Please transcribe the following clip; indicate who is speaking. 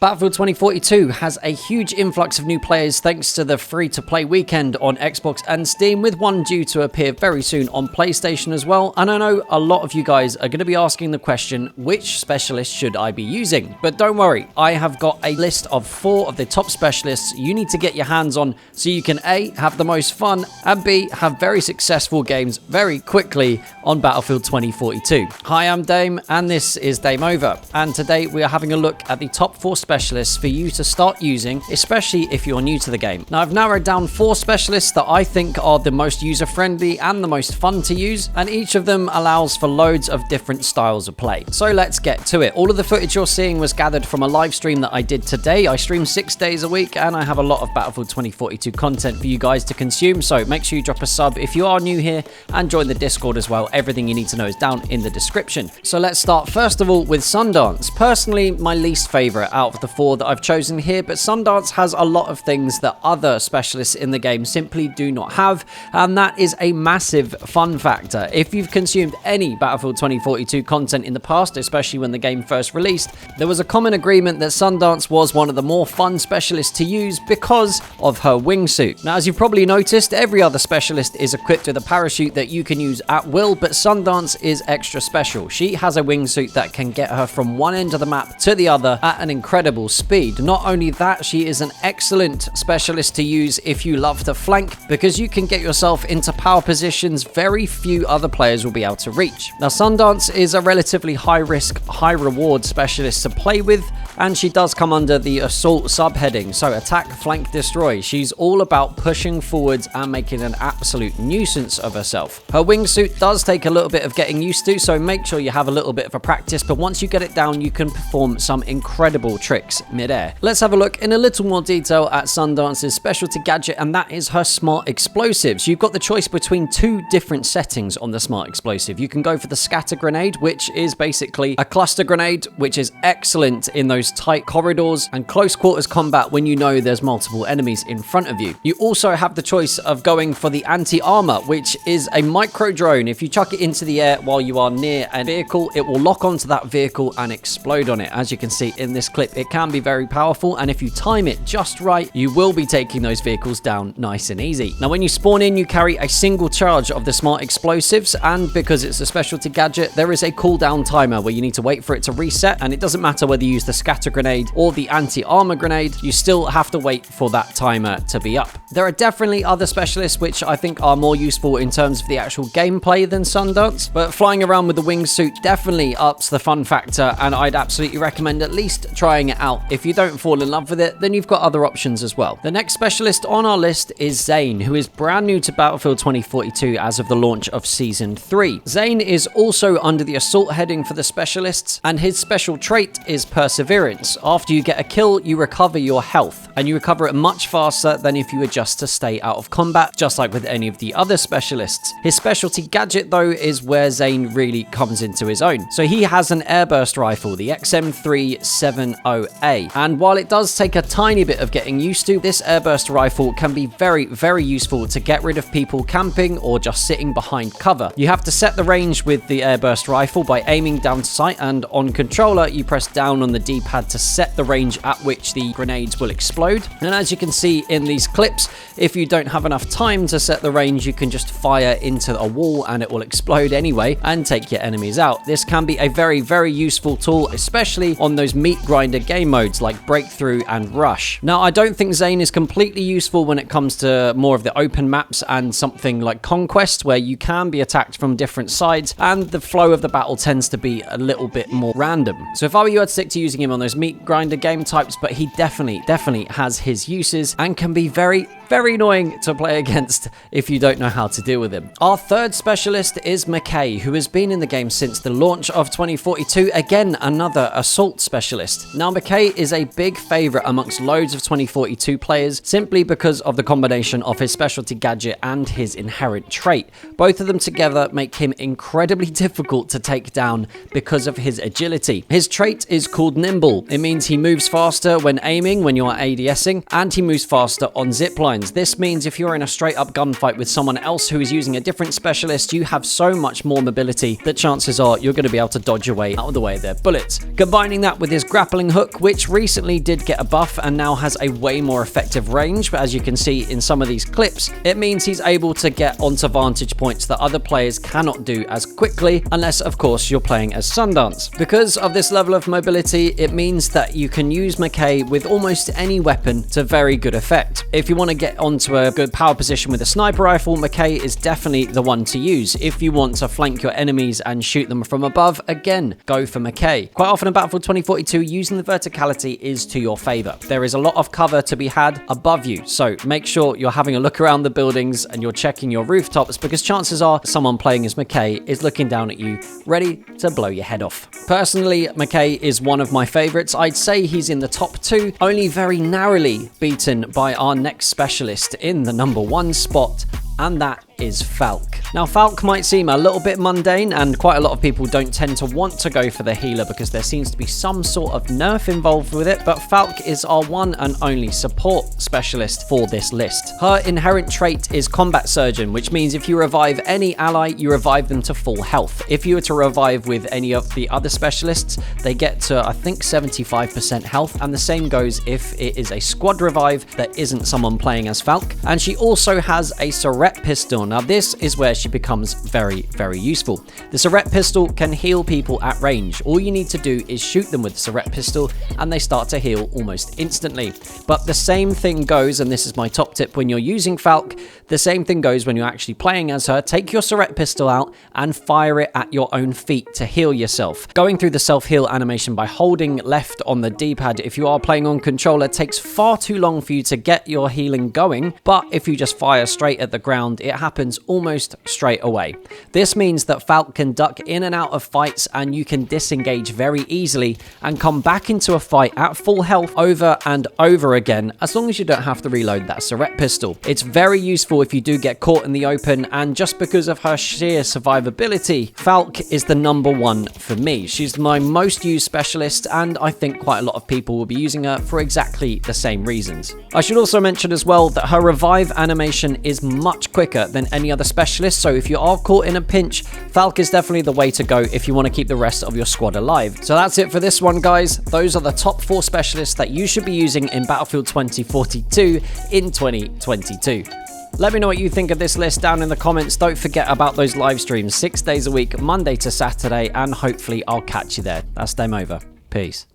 Speaker 1: Battlefield 2042 has a huge influx of new players thanks to the free-to-play weekend on Xbox and Steam, with one due to appear very soon on PlayStation as well. And I know a lot of you guys are going to be asking the question, which specialist should I be using? But don't worry, I have got a list of 4 of the top specialists you need to get your hands on so you can A, have the most fun, and B, have very successful games very quickly on Battlefield 2042. Hi, I'm Dame, and this is Dame Over. And today we are having a look at the top 4 specialists for you to start using, especially if you're new to the game. Now, I've narrowed down 4 specialists that I think are the most user-friendly and the most fun to use, and each of them allows for loads of different styles of play. So let's get to it. All of the footage you're seeing was gathered from a live stream that I did today. I stream 6 days a week, and I have a lot of Battlefield 2042 content for you guys to consume, so make sure you drop a sub if you are new here, and join the Discord as well. Everything you need to know is down in the description. So let's start first of all with Sundance. Personally, my least favorite out of the 4 that I've chosen here, but Sundance has a lot of things that other specialists in the game simply do not have, and that is a massive fun factor. If you've consumed any Battlefield 2042 content in the past, especially when the game first released, there was a common agreement that Sundance was one of the more fun specialists to use because of her wingsuit. Now, as you've probably noticed, every other specialist is equipped with a parachute that you can use at will, but Sundance is extra special. She has a wingsuit that can get her from one end of the map to the other at an incredible speed. Not only that, she is an excellent specialist to use if you love to flank, because you can get yourself into power positions very few other players will be able to reach. Now, Sundance is a relatively high risk, high reward specialist to play with, and she does come under the assault subheading, so attack, flank, destroy. She's all about pushing forwards and making an absolute nuisance of herself. Her wingsuit does take a little bit of getting used to, so make sure you have a little bit of a practice, but once you get it down, you can perform some incredible tricks mid-air. Let's have a look in a little more detail at Sundance's specialty gadget, and that is her smart explosives. You've got the choice between 2 different settings on the smart explosive. You can go for the scatter grenade, which is basically a cluster grenade, which is excellent in those tight corridors and close quarters combat when you know there's multiple enemies in front of you. You also have the choice of going for the anti-armor, which is a micro drone. If you chuck it into the air while you are near a vehicle, it will lock onto that vehicle and explode on it. As you can see in this clip, it can be very powerful, and if you time it just right, you will be taking those vehicles down nice and easy. Now, when you spawn in, you carry a single charge of the smart explosives, and because it's a specialty gadget, there is a cooldown timer where you need to wait for it to reset, and it doesn't matter whether you use the scatter grenade or the anti-armor grenade, you still have to wait for that timer to be up. There are definitely other specialists which I think are more useful in terms of the actual gameplay than Sundance, but flying around with the wingsuit definitely ups the fun factor, and I'd absolutely recommend at least trying it out. If you don't fall in love with it, then you've got other options as well. The next specialist on our list is Zane, who is brand new to Battlefield 2042 as of the launch of Season 3. Zane is also under the assault heading for the specialists, and his special trait is perseverance. After you get a kill, you recover your health, and you recover it much faster than if you were just to stay out of combat, just like with any of the other specialists. His specialty gadget, though, is where Zane really comes into his own. So he has an airburst rifle, the XM370A, and while it does take a tiny bit of getting used to, this airburst rifle can be very, very useful to get rid of people camping or just sitting behind cover. You have to set the range with the airburst rifle by aiming down to sight, and on controller, you press down on the D-pad to set the range at which the grenades will explode. And as you can see in these clips, if you don't have enough time to set the range, you can just fire into a wall and it will explode anyway and take your enemies out. This can be a very, very useful tool, especially on those meat grinder game modes like Breakthrough and Rush. Now, I don't think Zane is completely useful when it comes to more of the open maps and something like Conquest, where you can be attacked from different sides and the flow of the battle tends to be a little bit more random. So if I were you, I'd stick to using him on those meat grinder game types, but he definitely has his uses and can be very, very annoying to play against if you don't know how to deal with him. Our third specialist is McKay, who has been in the game since the launch of 2042. Again, another assault specialist. Now, McKay is a big favorite amongst loads of 2042 players simply because of the combination of his specialty gadget and his inherent trait. Both of them together make him incredibly difficult to take down because of his agility. His trait is called Nimble. It means he moves faster when aiming when you are AD ADSing, and he moves faster on zip lines. This means if you're in a straight up gunfight with someone else who is using a different specialist, you have so much more mobility that chances are you're going to be able to dodge your way out of the way of their bullets. Combining that with his grappling hook, which recently did get a buff and now has a way more effective range, but as you can see in some of these clips, it means he's able to get onto vantage points that other players cannot do as quickly, unless of course you're playing as Sundance. Because of this level of mobility, it means that you can use McKay with almost any weapon to very good effect. If you want to get onto a good power position with a sniper rifle, McKay is definitely the one to use. If you want to flank your enemies and shoot them from above, again, go for McKay. Quite often in Battlefield 2042, using the verticality is to your favor. There is a lot of cover to be had above you, so make sure you're having a look around the buildings and you're checking your rooftops, because chances are someone playing as McKay is looking down at you, ready to blow your head off. Personally, McKay is one of my favorites. I'd say he's in the top 2, only very narrowly beaten by our next specialist in the number 1 spot, and that is Falk. Now, Falk might seem a little bit mundane, and quite a lot of people don't tend to want to go for the healer because there seems to be some sort of nerf involved with it, but Falk is our one and only support specialist for this list. Her inherent trait is Combat Surgeon, which means if you revive any ally, you revive them to full health. If you were to revive with any of the other specialists, they get to, I think, 75% health, and the same goes if it is a squad revive that isn't someone playing as Falk. And she also has a Surret pistol. Now, this is where she becomes very, very useful. The Surret pistol can heal people at range. All you need to do is shoot them with the Surret pistol and they start to heal almost instantly. But the same thing goes, and this is my top tip when you're using Falk, the same thing goes when you're actually playing as her. Take your Surret pistol out and fire it at your own feet to heal yourself. Going through the self-heal animation by holding left on the D-pad if you are playing on controller takes far too long for you to get your healing going, but if you just fire straight at the ground, it happens almost straight away. This means that Falk can duck in and out of fights, and you can disengage very easily and come back into a fight at full health over and over again, as long as you don't have to reload that Surret pistol. It's very useful if you do get caught in the open, and just because of her sheer survivability, Falk is the number 1 for me. She's my most used specialist, and I think quite a lot of people will be using her for exactly the same reasons. I should also mention as well that her revive animation is much quicker than any other specialist, so if you are caught in a pinch, Falk is definitely the way to go if you want to keep the rest of your squad alive. So that's it for this one, guys. Those are the top 4 specialists that you should be using in Battlefield 2042 in 2022. Let me know what you think of this list down in the comments. Don't forget about those live streams 6 days a week, Monday to Saturday, and hopefully I'll catch you there. That's them over. Peace.